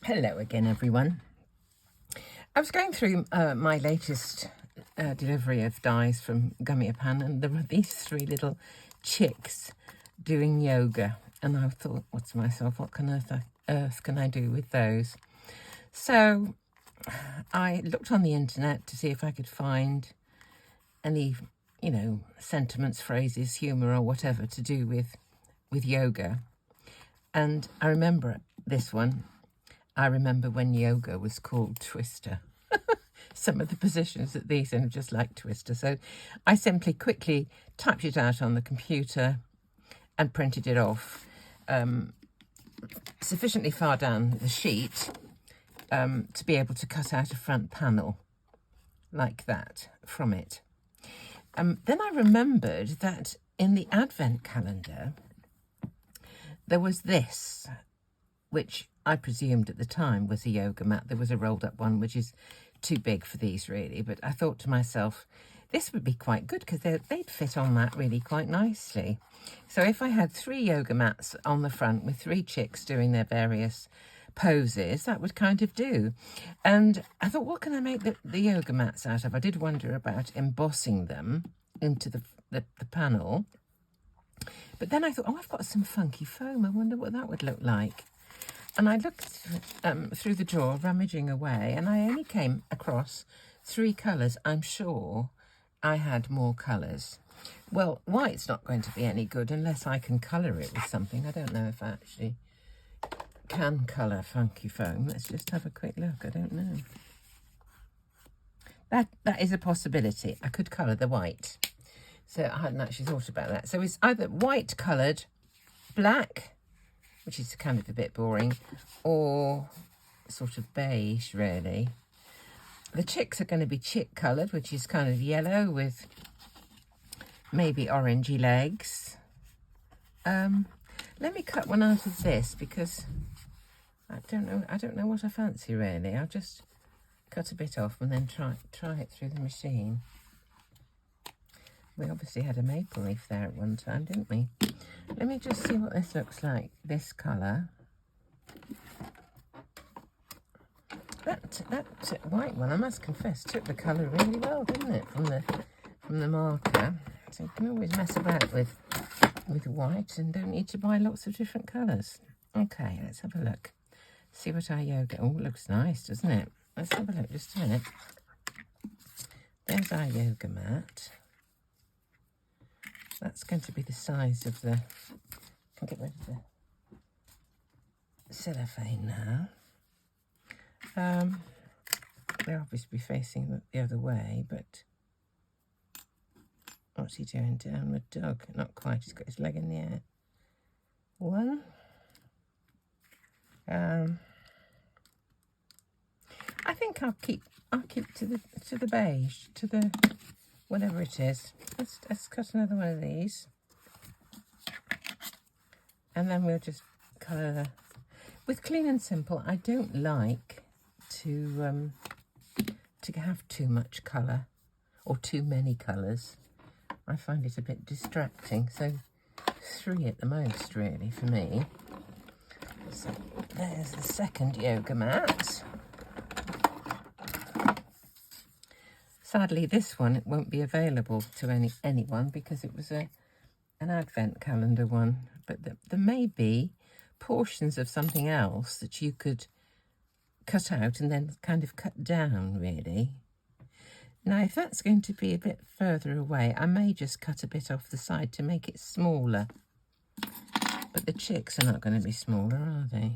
Hello again, everyone. I was going through my latest delivery of dies from Gummiapan, and there were these three little chicks doing yoga. And I thought, to myself, what on earth can I do with those? So I looked on the internet to see if I could find any, sentiments, phrases, humour, or whatever to do with yoga. And I remember this one. I remember when yoga was called Twister. Some of the positions that these in are just like Twister. So I simply quickly typed it out on the computer and printed it off sufficiently far down the sheet to be able to cut out a front panel like that from it. Then I remembered that in the Advent calendar, there was this, which I presumed at the time was a yoga mat. There was a rolled up one, which is too big for these really, but I thought to myself, this would be quite good because they'd fit on that really quite nicely. So if I had 3 yoga mats on the front with 3 chicks doing their various poses, that would kind of do. And I thought, what can I make the yoga mats out of? I did wonder about embossing them into the panel. But then I thought, I've got some funky foam. I wonder what that would look like. And I looked through the drawer, rummaging away, and I only came across 3 colours. I'm sure I had more colours. Well, white's not going to be any good unless I can colour it with something. I don't know if I actually can colour funky foam. Let's just have a quick look. I don't know. That is a possibility. I could colour the white. So I hadn't actually thought about that. So it's either white coloured, black, which is kind of a bit boring, or sort of beige, really. The chicks are going to be chick coloured, which is kind of yellow with maybe orangey legs. Let me cut one out of this because I don't know what I fancy really. I'll just cut a bit off and then try it through the machine. We obviously had a maple leaf there at one time, didn't we? Let me just see what this looks like, this colour. That white one, I must confess, took the colour really well, didn't it, from the marker. So you can always mess about with white and don't need to buy lots of different colours. Okay, let's have a look. See what our yoga... Oh, looks nice, doesn't it? Let's have a look, just a minute. There's our yoga mat. That's going to be the size of the... I can get rid of the cellophane now. They'll obviously be facing the other way, but what's he doing? Downward dog. Not quite. He's got his leg in the air. 1. I think I'll keep to the beige, to the whatever it is. Let's cut another one of these, and then we'll just colour with Clean and Simple. I don't like to have too much colour or too many colours. I find it a bit distracting. So 3 at the most, really, for me. So there's the second yoga mat. Sadly, this one won't be available to anyone because it was an Advent calendar one. But there may be portions of something else that you could cut out and then kind of cut down, really. Now, if that's going to be a bit further away, I may just cut a bit off the side to make it smaller. But the chicks are not going to be smaller, are they?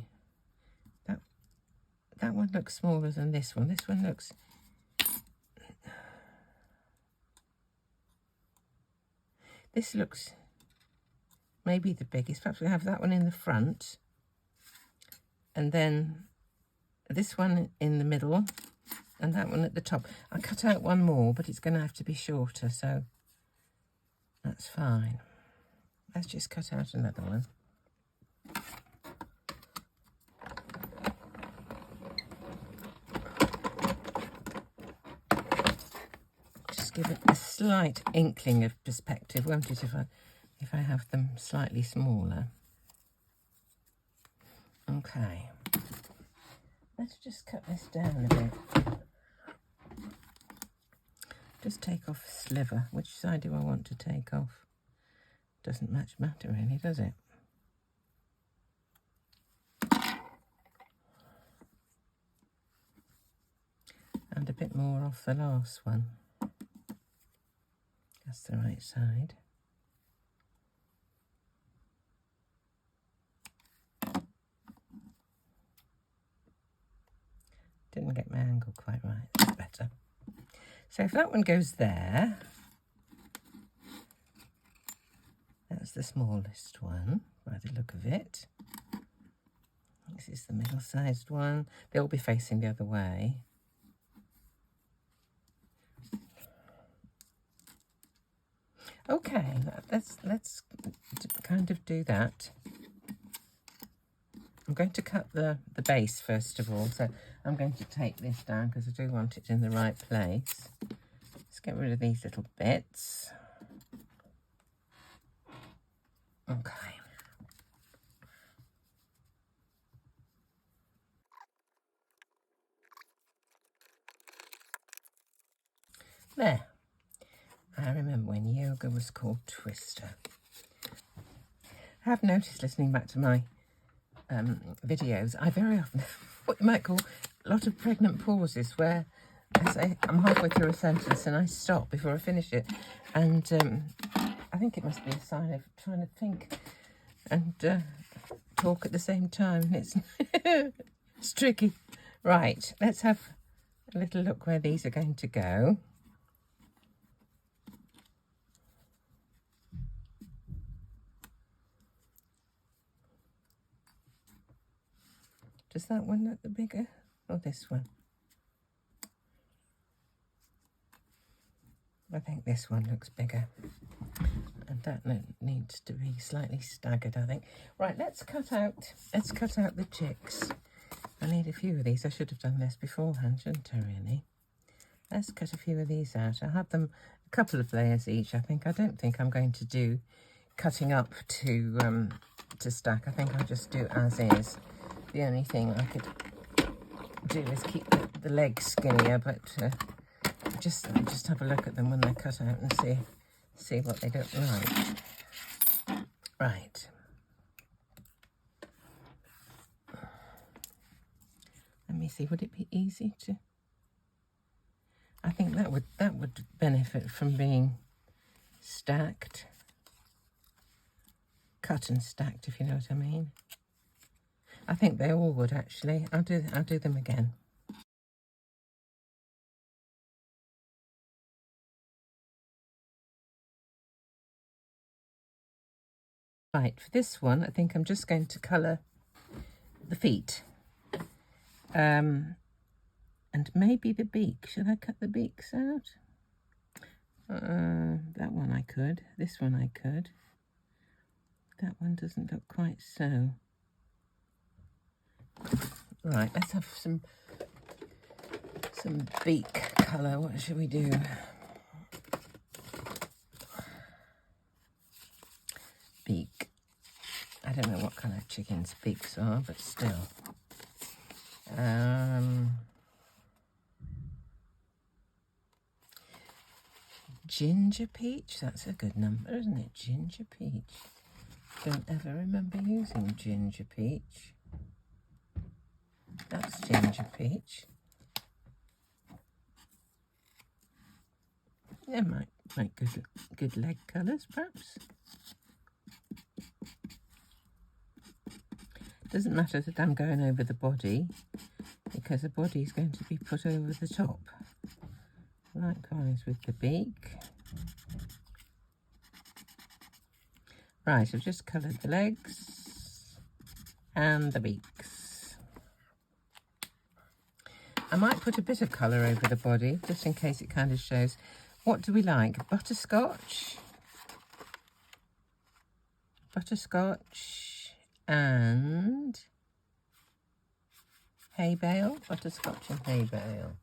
That one looks smaller than this one. This one looks... This looks maybe the biggest. Perhaps we have that one in the front. And then this one in the middle. And that one at the top. I cut out one more, but it's going to have to be shorter. So that's fine. Let's just cut out another one. Give it a slight inkling of perspective, won't it, if I have them slightly smaller. Okay. let's just cut this down a bit. Just take off a sliver. Which side do I want to take off? Doesn't much matter really, does it? And a bit more off the last one. That's the right side. Didn't get my angle quite right. That's better. So if that one goes there, that's the smallest one by the look of it. This is the middle-sized one. They'll be facing the other way. Okay, let's kind of do that. I'm going to cut the base first of all, so I'm going to take this down because I do want it in the right place. Let's get rid of these little bits. Okay. There. I remember when yoga was called Twister. I have noticed listening back to my videos, I very often, what you might call a lot of pregnant pauses where I say I'm halfway through a sentence and I stop before I finish it. And I think it must be a sign of trying to think and talk at the same time. It's, it's tricky. Right, let's have a little look where these are going to go. Does that one look the bigger or this one? I think this one looks bigger. And that needs to be slightly staggered, I think. Right, let's cut out the chicks. I need a few of these. I should have done this beforehand, shouldn't I, really? Let's cut a few of these out. I'll have them a couple of layers each, I think. I don't think I'm going to do cutting up to stack. I think I'll just do as is. The only thing I could do is keep the legs skinnier, but just have a look at them when they're cut out and see what they look like. Right. Let me see. Would it be easy to? I think that would benefit from being stacked, cut and stacked, if you know what I mean. I think they all would actually. I'll do them again. Right, for this one, I think I'm just going to colour the feet. And maybe the beak. Should I cut the beaks out? That one I could. This one I could. That one doesn't look quite so. Right, let's have some beak colour. What should we do? Beak. I don't know what colour chickens' beaks are, but still. Ginger peach. That's a good number, isn't it? Ginger peach. Don't ever remember using ginger peach. That's ginger peach. They might make good leg colours, perhaps. Doesn't matter that I'm going over the body, because the body is going to be put over the top. Likewise with the beak. Right, I've just coloured the legs and the beaks. I might put a bit of colour over the body, just in case it kind of shows. What do we like? Butterscotch? Butterscotch and hay bale. Butterscotch and hay bale.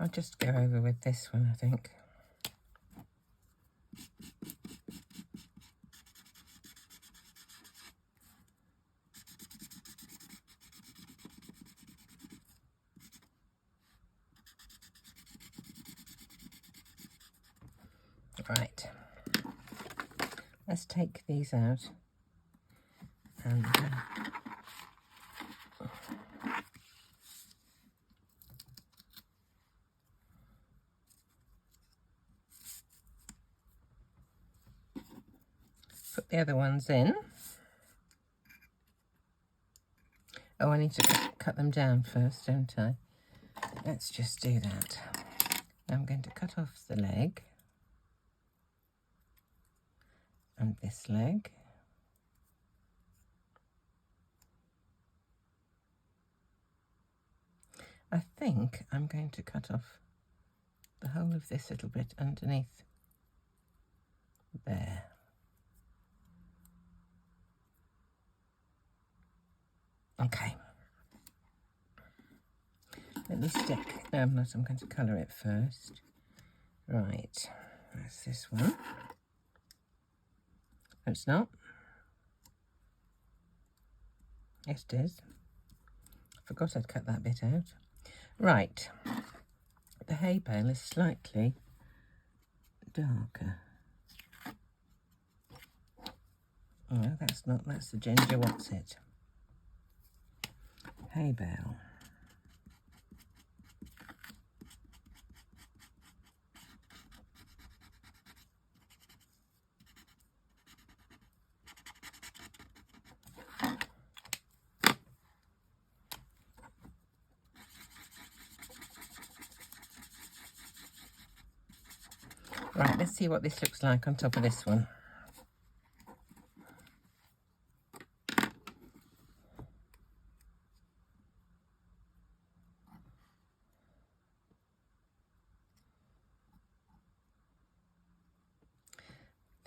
I'll just go over with this one, I think. Right, let's take these out and put the other ones in. Oh, I need to cut them down first, don't I? Let's just do that. I'm going to cut off the leg and this leg. I think I'm going to cut off the whole of this little bit underneath there. Okay. Let me stick, no, I'm not, I'm going to colour it first. Right, that's this one. No, it's not. Yes, it is. I forgot I'd cut that bit out. Right, the hay bale is slightly darker. Oh, that's not, that's the ginger, what's it? Hay bale. Right, let's see what this looks like on top of this one.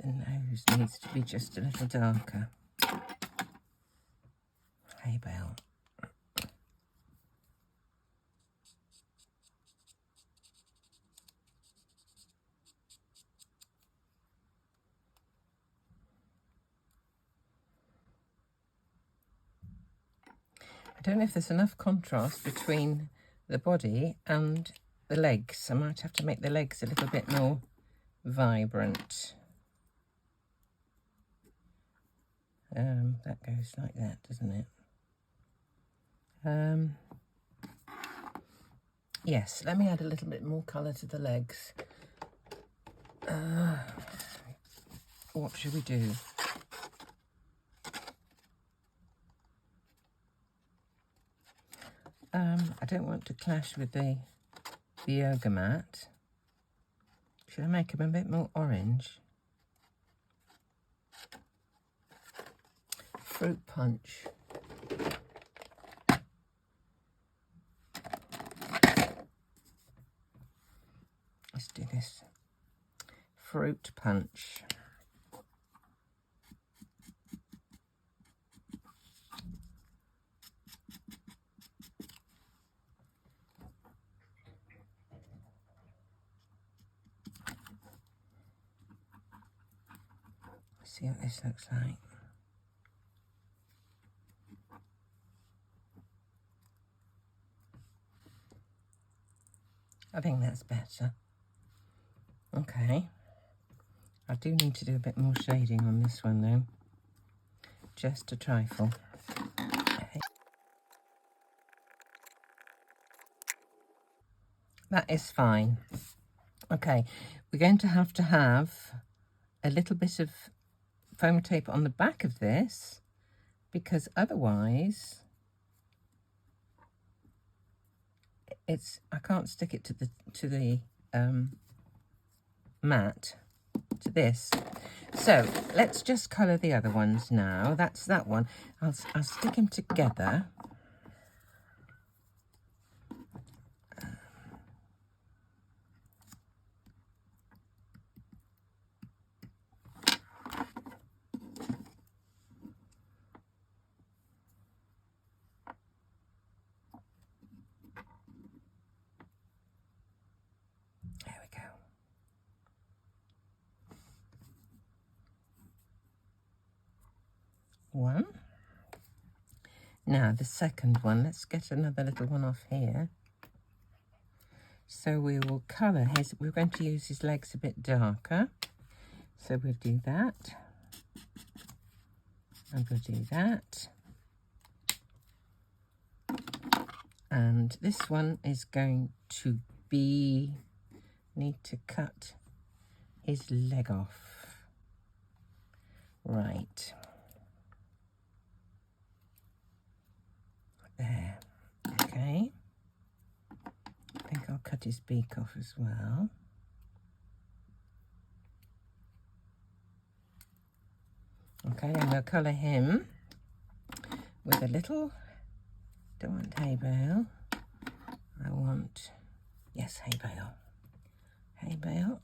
The nose needs to be just a little darker. Hay bale. I don't know if there's enough contrast between the body and the legs. I might have to make the legs a little bit more vibrant. That goes like that, doesn't it? Yes, let me add a little bit more colour to the legs. What should we do? I don't want to clash with the yoga mat. Should I make them a bit more orange? Fruit punch. Let's do this. Fruit punch. See what this looks like. I think that's better. Okay. I do need to do a bit more shading on this one though. Just a trifle. Okay. That is fine. Okay, we're going to have a little bit of foam tape on the back of this because otherwise I can't stick it to the mat, to this. So let's just colour the other ones now. That's that one. I'll stick them together. There we go. One. Now the second one, let's get another little one off here. So we will colour his, we're going to use his legs a bit darker. So we'll do that. And we'll do that. And this one is going to be, need to cut his leg off. Right. There. Okay. I think I'll cut his beak off as well. Okay, and we'll colour him with a little, don't want hay bale, I want, yes, hay bale. Hay bale.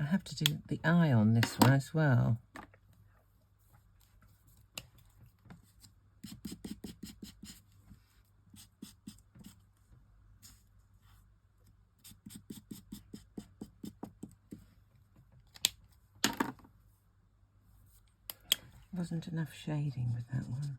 I have to do the eye on this one as well. Wasn't enough shading with that one.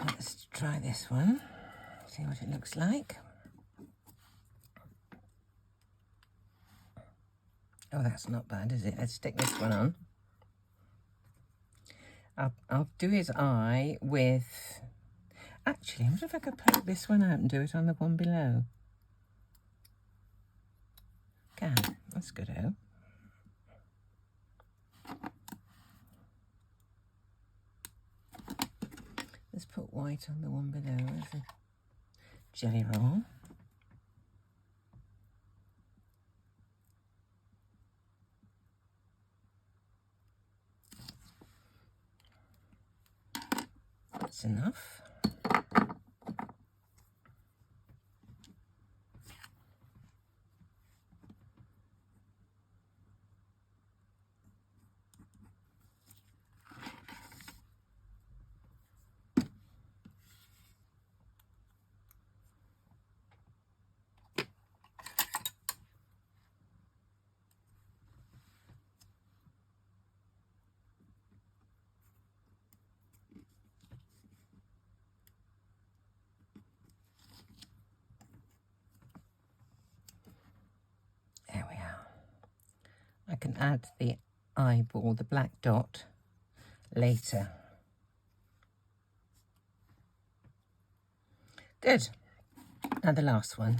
Let's try this one, see what it looks like. Oh, that's not bad, is it? Let's stick this one on. I'll do his eye with, actually, I wonder if I could poke this one out and do it on the one below. Can, that's good, oh. Let's put white on the one below as a jelly roll. That's enough. I can add the eyeball, the black dot, later. Good. And the last one.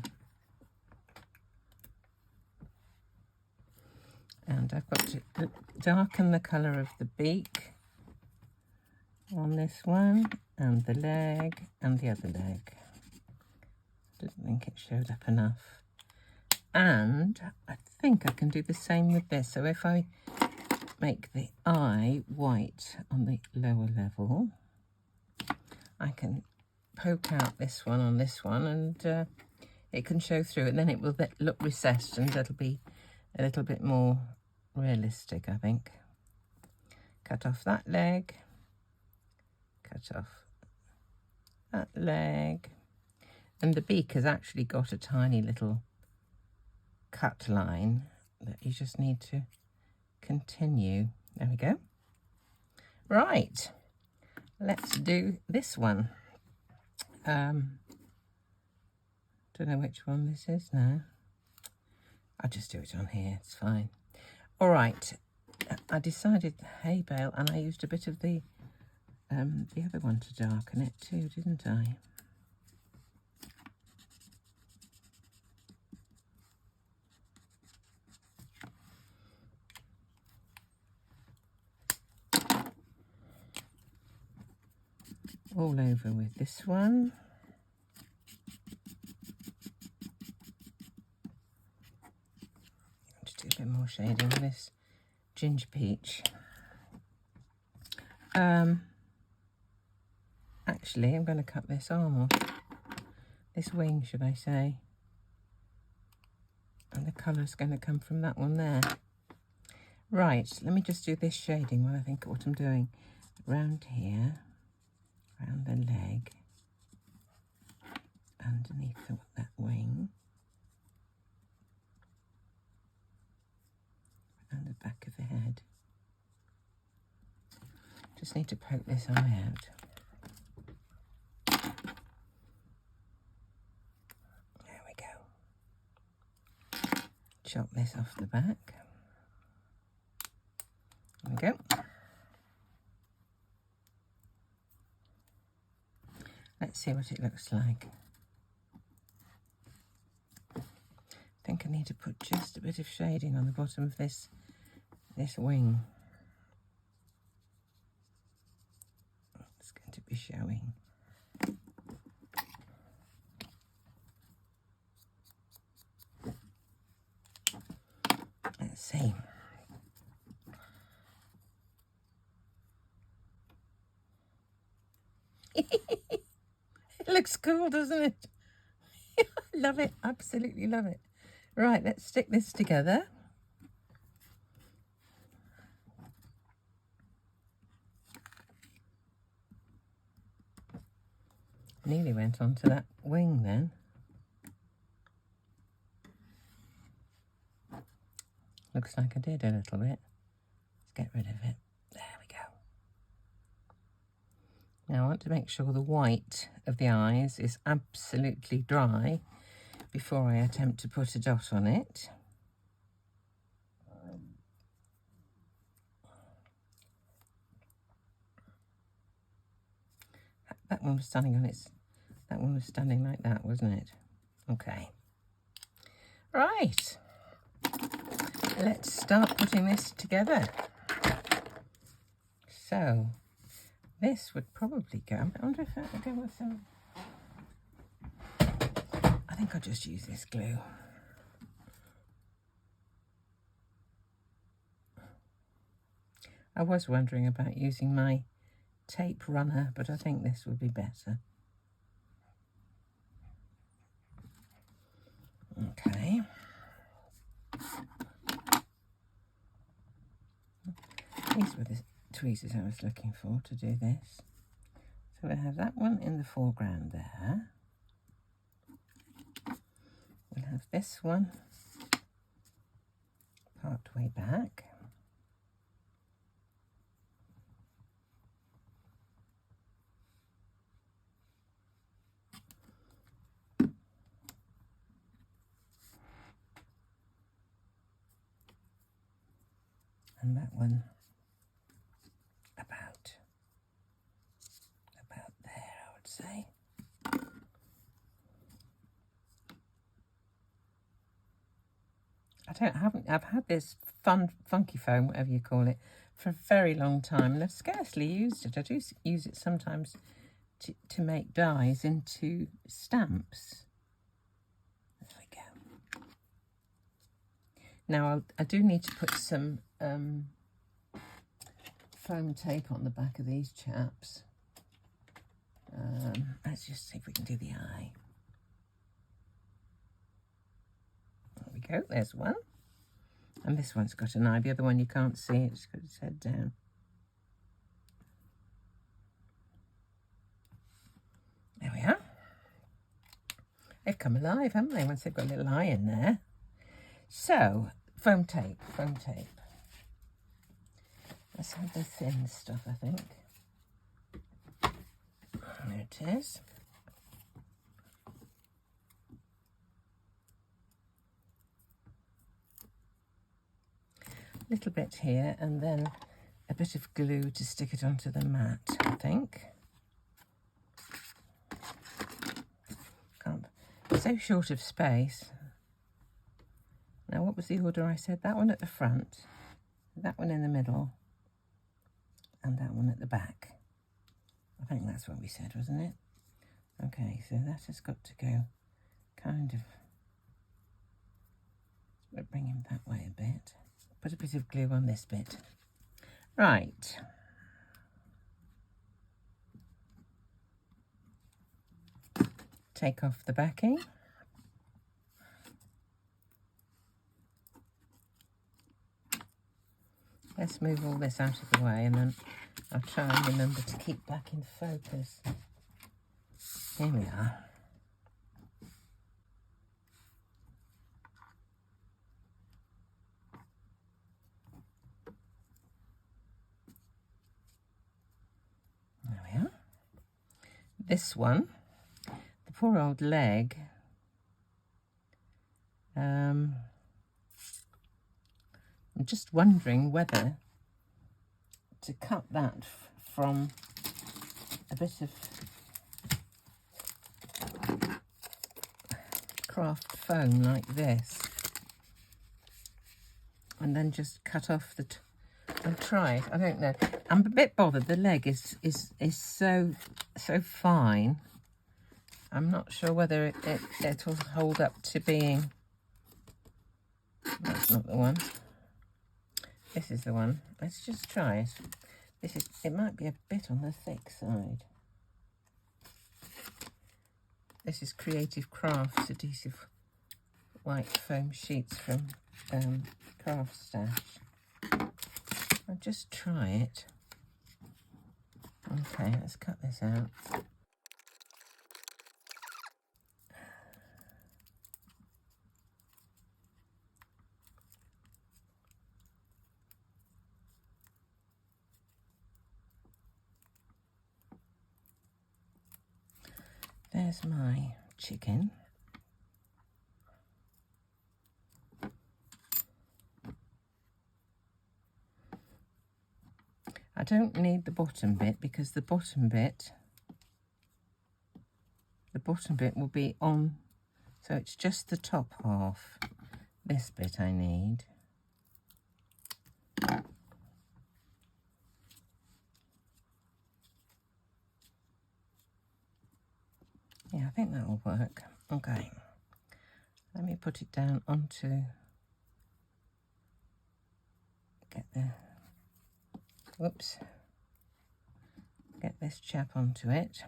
And I've got to darken the colour of the beak on this one, and the leg, and the other leg. Didn't think it showed up enough. And I think I can do the same with this. So if I make the eye white on the lower level, I can poke out this one on this one, and it can show through, and then it will look recessed, and it'll be a little bit more realistic, I think. Cut off that leg, cut off that leg, and the beak has actually got a tiny little cut line that you just need to continue. There we go. Right, let's do this one. Don't know which one this is now. I'll just do it on here, it's fine. All right, I decided hay bale, and I used a bit of the other one to darken it too, didn't I? All over with this one. Just do a bit more shading with this ginger peach. Actually, I'm going to cut this arm off. this wing, should I say. And the colour's going to come from that one there. Right, let me just do this shading while I think of what I'm doing. Round here, round the leg, underneath that wing, and the back of the head. Just need to poke this eye out. There we go. Chop this off the back. There we go. Let's see what it looks like. I think I need to put just a bit of shading on the bottom of this wing. It's going to be showing. Let's see. It looks cool, doesn't it? I love it, absolutely love it. Right, let's stick this together. Nearly went onto that wing then. Looks like I did a little bit. Let's get rid of it. There we go. Now I want to make sure the white of the eyes is absolutely dry before I attempt to put a dot on it. That one was standing on its... That one was standing like that, wasn't it? Okay. Right. Let's start putting this together. So, this would probably go... I wonder if that would go with some... I think I'll just use this glue. I was wondering about using my tape runner, but I think this would be better. Okay. These were the tweezers I was looking for to do this. So we'll have that one in the foreground there. We'll have this one part way back. And that one about there, I would say. I've had this funky foam, whatever you call it, for a very long time, and I've scarcely used it. I do use it sometimes to make dies into stamps. There we go. Now I do need to put some foam tape on the back of these chaps. Let's just see if we can do the eye. There we go, there's one. And this one's got an eye. The other one you can't see, it's got its head down. There we are. They've come alive, haven't they, once they've got a little eye in there. So, foam tape, foam tape. Let's have the thin stuff, I think. There it is. A little bit here, and then a bit of glue to stick it onto the mat, I think. So short of space. Now, what was the order I said? That one at the front, that one in the middle, and that one at the back. I think that's what we said, wasn't it? Okay, so that has got to go kind of... We'll bring him that way a bit. Put a bit of glue on this bit. Right. take off the backing. Let's move all this out of the way, and then I'll try and remember to keep back in focus. Here we are. There we are. This one, the poor old leg, I'm just wondering whether to cut that from a bit of craft foam like this, and then just cut off the and try it. I don't know. I'm a bit bothered. The leg is so fine. I'm not sure whether it'll hold up to being. That's not the one. This is the one. Let's just try it. It might be a bit on the thick side. This is Creative Crafts adhesive white foam sheets from Craft Stash. I'll just try it. Okay, let's cut this out. There's my chicken. I don't need the bottom bit, because the bottom bit will be on, so it's just the top half. This bit I need. Yeah, I think that will work. Okay, let me put it down onto, get this chap onto it.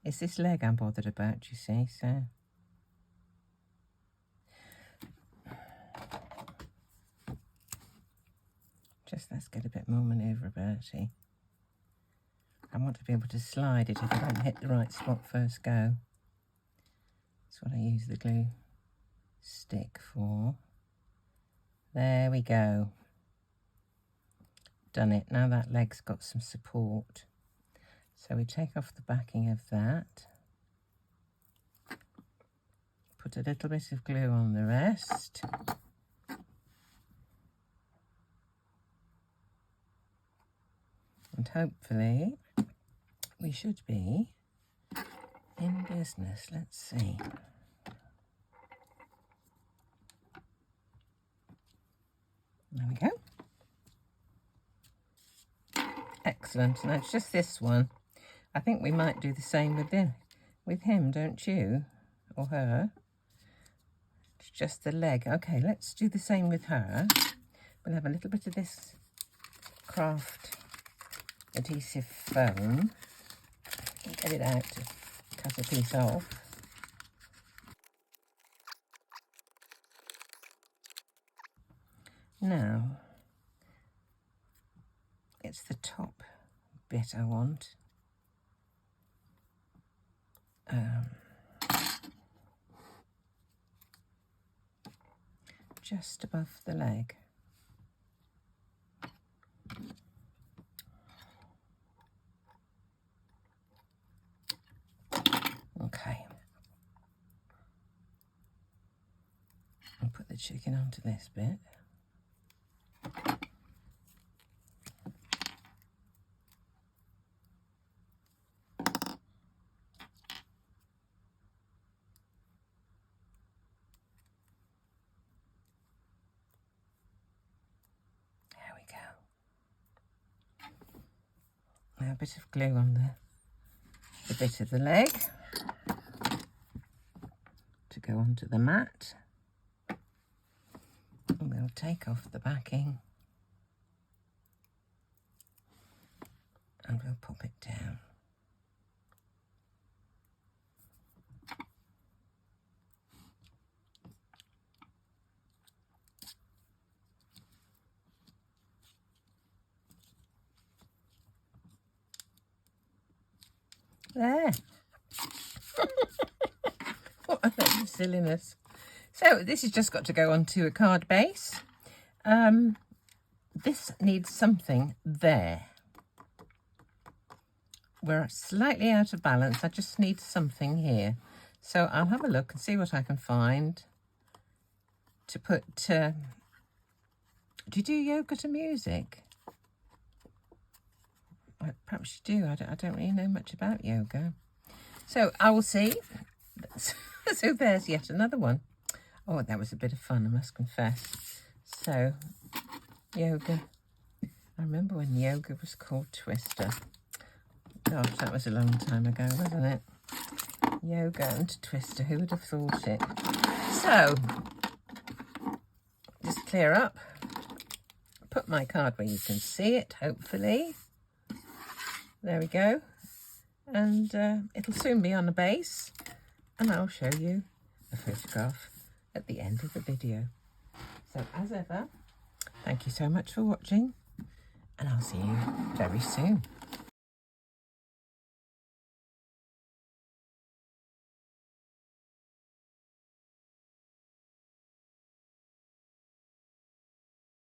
It's this leg I'm bothered about, you see, so. Just let's get a bit more manoeuvrability. I want to be able to slide it if I don't hit the right spot first go. That's what I use the glue stick for. There we go. Done it. Now that leg's got some support. So we take off the backing of that. Put a little bit of glue on the rest. And hopefully we should be in business. Let's see. There we go. Excellent. Now it's just this one. I think we might do the same with him, don't you? Or her. It's just the leg. Okay, let's do the same with her. We'll have a little bit of this craft adhesive foam. Get it out to cut a piece off. Now, it's the top bit I want. Just above the leg. Okay. I'll put the chicken onto this bit. There we go. Now a bit of glue on the bit of the leg to go onto the mat. And we'll take off the backing and we'll pop it down. There. What a load of silliness. So this has just got to go onto a card base. This needs something there. We're slightly out of balance. I just need something here. So I'll have a look and see what I can find to put... do you do yoga to music? Perhaps you do. I don't really know much about yoga. So I will see. So there's yet another one. Oh, that was a bit of fun, I must confess. So, yoga. I remember when yoga was called Twister. Gosh, that was a long time ago, wasn't it? Yoga and Twister, who would have thought it? So, just clear up. Put my card where you can see it, hopefully. There we go. And it'll soon be on a base. And I'll show you a photograph at the end of the video. So as ever, thank you so much for watching, and I'll see you very soon.